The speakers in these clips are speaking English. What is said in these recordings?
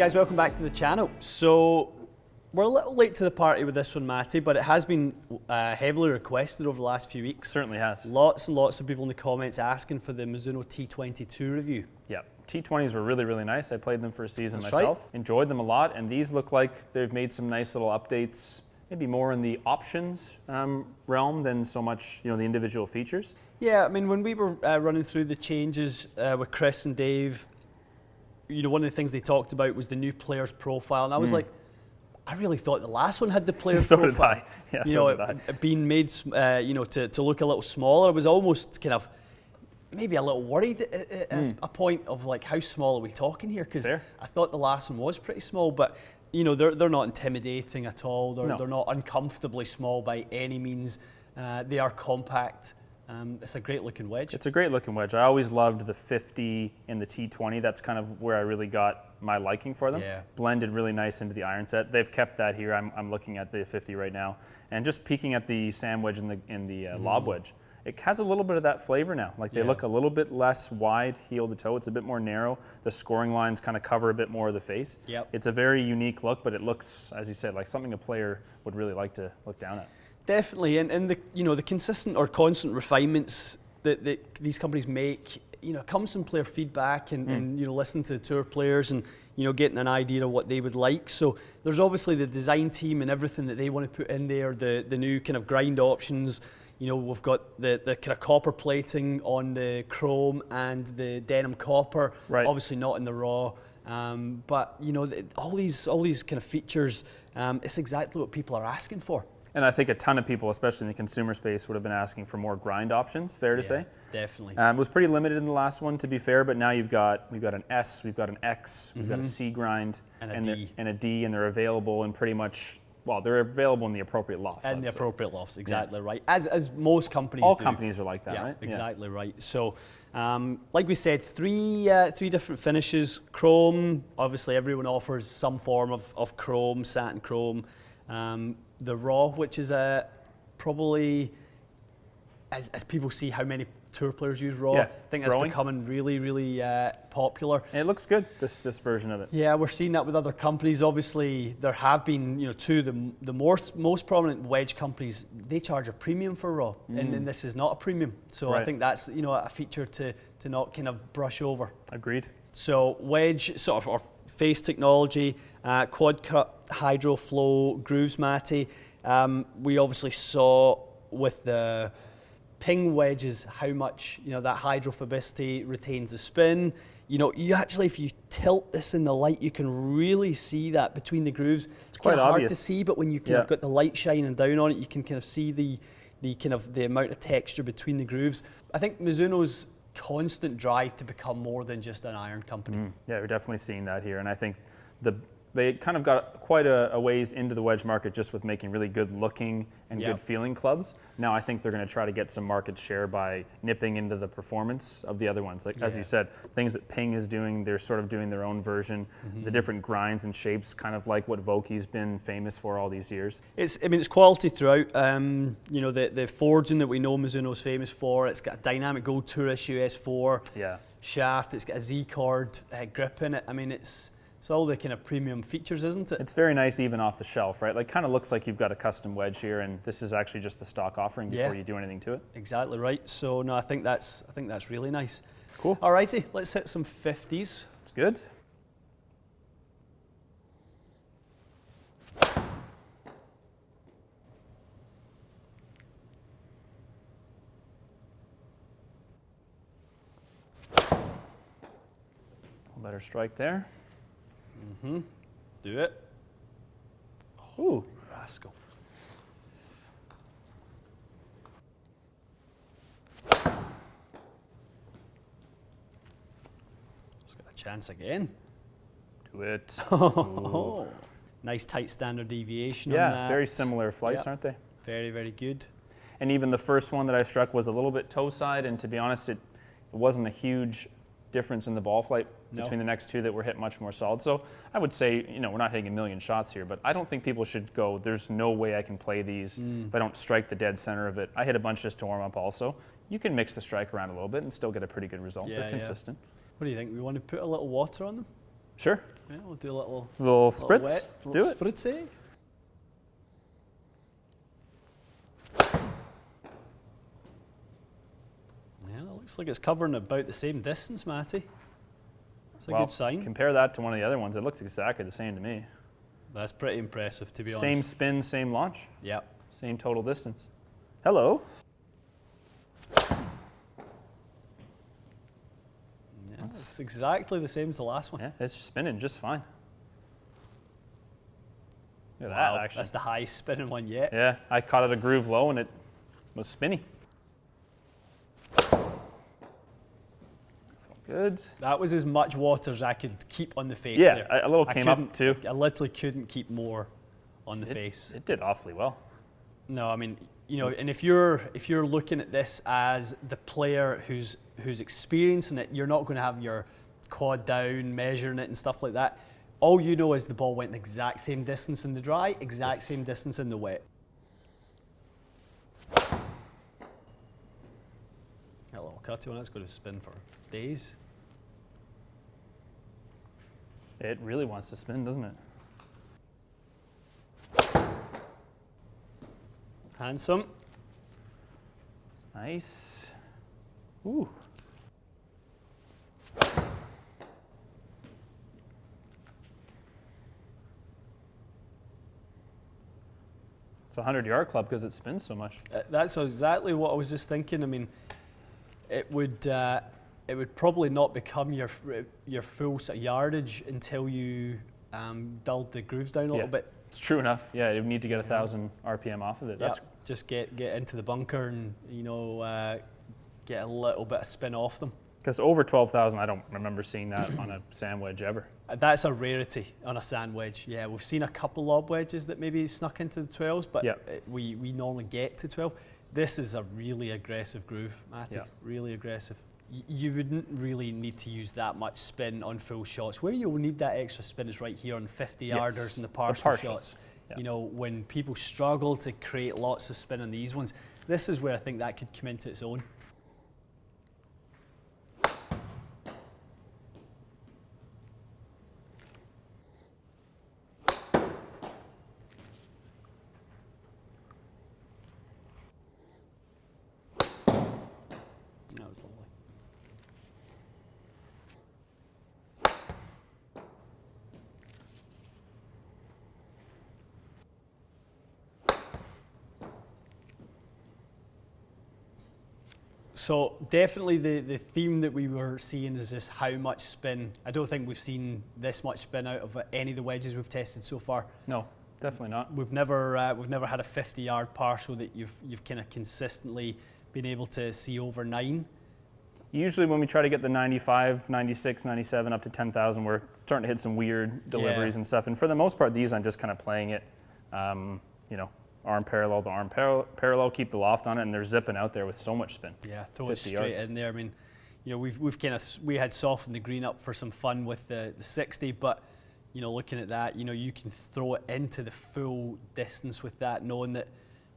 guys, welcome back to the channel. So we're a little late to the party with this one, Matty, but it has been heavily requested over the last few weeks. Certainly has. Lots and lots of people in the comments asking for the Mizuno T22 review. Yeah, T20s were really, really nice. I played them for a season That's myself. right. Enjoyed them a lot, and these look like they've made some nice little updates, maybe more in the options realm than so much, the individual features. Yeah, I mean, when we were running through the changes with Chris and Dave, one of the things they talked about was the new player's profile, and I was like, I really thought the last one had the player's So profile. did I. Yeah, so did I. It being made, to look a little smaller. I was almost kind of maybe a little worried at a point of like, how small are we talking here? Because I thought the last one was pretty small, but they're not intimidating at all. They're not uncomfortably small by any means. They are compact. It's a great looking wedge. It's a great looking wedge. I always loved the 50 and the T20. That's kind of where I really got my liking for them. Yeah. Blended really nice into the iron set. They've kept that here. I'm looking at the 50 right now. And just peeking at the sand wedge and the lob wedge, it has a little bit of that flavor now. Like they look a little bit less wide heel to toe. It's a bit more narrow. The scoring lines kind of cover a bit more of the face. Yep. It's a very unique look, but it looks, as you said, like something a player would really like to look down at. Definitely, and the consistent or constant refinements that these companies make, comes from player feedback and listening to the tour players and getting an idea of what they would like. So there's obviously the design team and everything that they want to put in there, the new kind of grind options. We've got the kind of copper plating on the chrome and the denim copper. Right. Obviously not in the raw, but all these kind of features. It's exactly what people are asking for. And I think a ton of people, especially in the consumer space, would have been asking for more grind options, fair to say. Definitely. It was pretty limited in the last one, to be fair, but now we've got an S, we've got an X, we've got a C grind, and a D, and they're available in pretty much, they're available in the appropriate lofts. And the appropriate lofts, exactly right. As most companies do. All companies are like that, right? Exactly right. So, like we said, three different finishes. Chrome, obviously everyone offers some form of chrome, satin chrome. The raw, which is probably, as people see how many tour players use raw, I think that's becoming really, really popular. And it looks good, this version of it. Yeah, we're seeing that with other companies. Obviously, there have been, two of the most prominent wedge companies, they charge a premium for raw, and this is not a premium. So I think that's, a feature to not kind of brush over. Agreed. So wedge, sort of our face technology, quad cut hydro flow grooves, Matty. We obviously saw with the ping wedges how much that hydrophobicity retains the spin. You actually, if you tilt this in the light, you can really see that between the grooves. It's quite hard obvious to see, but when you kind of got the light shining down on it, you can kind of see the amount of texture between the grooves. I think Mizuno's constant drive to become more than just an iron company. Yeah, we're definitely seeing that here, and I think they kind of got quite a ways into the wedge market just with making really good looking and good feeling clubs. Now I think they're going to try to get some market share by nipping into the performance of the other ones. Like as you said, things that Ping is doing, they're sort of doing their own version. The different grinds and shapes, kind of like what Voki's been famous for all these years. It's quality throughout. The forging that we know Mizuno's famous for. It's got a dynamic gold tour issue S4 shaft. It's got a Z cord grip in it. I mean, it's all the kind of premium features, isn't it? It's very nice even off the shelf, right? Like kind of looks like you've got a custom wedge here, and this is actually just the stock offering before you do anything to it. Exactly right. So no, I think that's really nice. Cool. Alrighty, let's hit some 50s. It's good. Better strike there. Do it. Ooh, rascal. It's got a chance again. Do it. Oh, nice tight standard deviation on that. Yeah, very similar flights, aren't they? Very, very good. And even the first one that I struck was a little bit toe side, and to be honest, it wasn't a huge difference in the ball flight between the next two that were hit much more solid. So I would say, we're not hitting a million shots here, but I don't think people should go, there's no way I can play these if I don't strike the dead center of it. I hit a bunch just to warm up also. You can mix the strike around a little bit and still get a pretty good result. They're consistent. What do you think? We want to put a little water on them? Sure. Yeah, we'll do a little Spritz. Do it. Spritzy. Yeah, it looks like it's covering about the same distance, Matty. That's a good sign. Compare that to one of the other ones. It looks exactly the same to me. That's pretty impressive, to be honest. Same spin, same launch. Yep. Same total distance. Hello. Yeah, it's exactly the same as the last one. Yeah, it's spinning just fine. Look at Wow, that, actually. that's the highest spinning one yet. Yeah, I caught it a groove low and it was spinny. Good. That was as much water as I could keep on the face Yeah, there. a little came up too. I literally couldn't keep more on the face. It did awfully well. No, I mean, you know, and if you're looking at this as the player who's experiencing it, you're not going to have your quad down, measuring it and stuff like that. All you know is the ball went the exact same distance in the dry, exact same distance in the wet. That little cutty one, that's going to spin for days. It really wants to spin, doesn't it? Handsome. Nice. Ooh. It's a 100-yard club because it spins so much. That's exactly what I was just thinking. I mean, it would probably not become your full sort of yardage until you dulled the grooves down a little bit. It's true enough. Yeah, you need to get 1,000 RPM off of it. That's just get into the bunker and get a little bit of spin off them. because over 12,000, I don't remember seeing that on a sand wedge ever. That's a rarity on a sand wedge. Yeah, we've seen a couple lob wedges that maybe snuck into the 12s, but we normally get to 12. This is a really aggressive groove, Matty. Yeah. Really aggressive. You wouldn't really need to use that much spin on full shots. Where you'll need that extra spin is right here on 50-yarders and the partial shots. Yeah. You know, when people struggle to create lots of spin on these ones, this is where I think that could come into its own. That was lovely. So definitely the theme that we were seeing is just how much spin. I don't think we've seen this much spin out of any of the wedges we've tested so far. No, definitely not. We've never had a 50-yard partial that you've kind of consistently been able to see over 9. Usually when we try to get the 95, 96, 97 up to 10,000, we're starting to hit some weird deliveries and stuff. And for the most part, these I'm just kind of playing it, you know, arm parallel to arm parallel, keep the loft on it, and they're zipping out there with so much spin. Yeah, throw it straight in there. I mean, you know, we had softened the green up for some fun with the 60, but you know, looking at that, you know, you can throw it into the full distance with that, knowing that,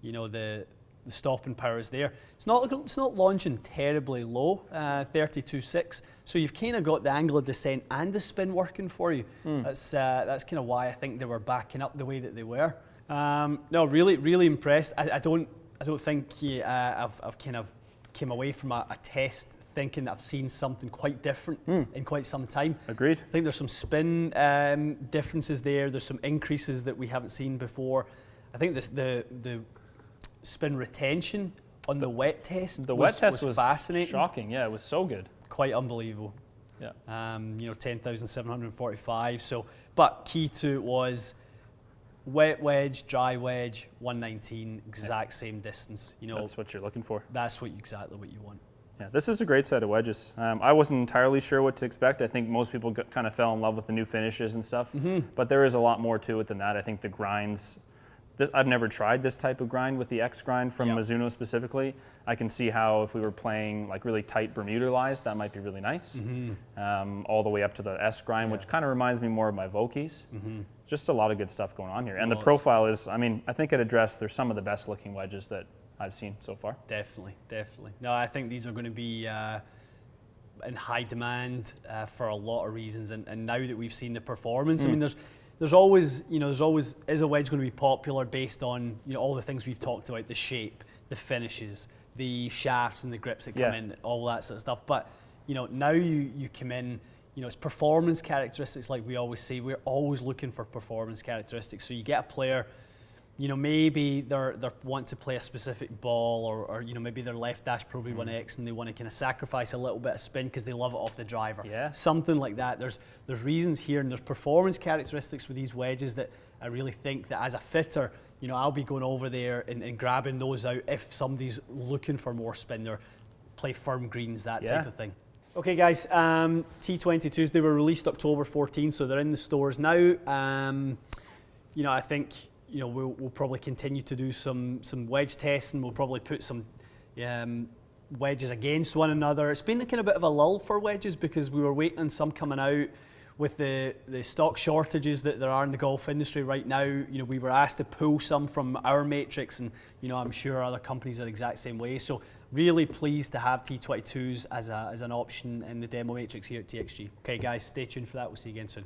you know, the stopping power is there. It's not launching terribly low, 32.6. So you've kind of got the angle of descent and the spin working for you. That's kind of why I think they were backing up the way that they were. No, really impressed. I don't think I've kind of came away from a test thinking that I've seen something quite different in quite some time. Agreed. I think there's some spin differences there. There's some increases that we haven't seen before. I think the spin retention on the wet test was fascinating. Shocking. Yeah, it was so good. Quite unbelievable. Yeah. You know, 10,745. So, but key to it was wet wedge, dry wedge, 119, exact same distance. You know, that's what you're looking for. That's exactly what you want. Yeah, this is a great set of wedges. I wasn't entirely sure what to expect. I think most people kind of fell in love with the new finishes and stuff, but there is a lot more to it than that. I think the grinds, I've never tried this type of grind with the X grind from Mizuno specifically. I can see how if we were playing like really tight Bermuda lies, that might be really nice. All the way up to the S grind, which kind of reminds me more of my Vokeys. Just a lot of good stuff going on here. And the profile is, I mean, I think at address, there's some of the best looking wedges that I've seen so far. Definitely. No, I think these are going to be in high demand for a lot of reasons. And now that we've seen the performance, I mean, there's always is a wedge going to be popular based on all the things we've talked about, the shape, the finishes, the shafts and the grips that come in, all that sort of stuff. But now you come in, it's performance characteristics, like we always say. We're always looking for performance characteristics. So you get a player, maybe they want to play a specific ball, or maybe they're left dash Pro V1X and they want to kind of sacrifice a little bit of spin because they love it off the driver. Something like that. There's reasons here, and there's performance characteristics with these wedges that I really think that as a fitter, I'll be going over there and grabbing those out if somebody's looking for more spin or play firm greens, that type of thing. Okay guys, T22s, they were released October 14, so they're in the stores now. I think we'll probably continue to do some wedge tests, and we'll probably put some wedges against one another. It's been a kind of bit of a lull for wedges because we were waiting on some coming out. With the stock shortages that there are in the golf industry right now, we were asked to pull some from our matrix, and I'm sure other companies are the exact same way. So really pleased to have T22s as an option in the demo matrix here at TXG. Okay guys, stay tuned for that. We'll see you again soon.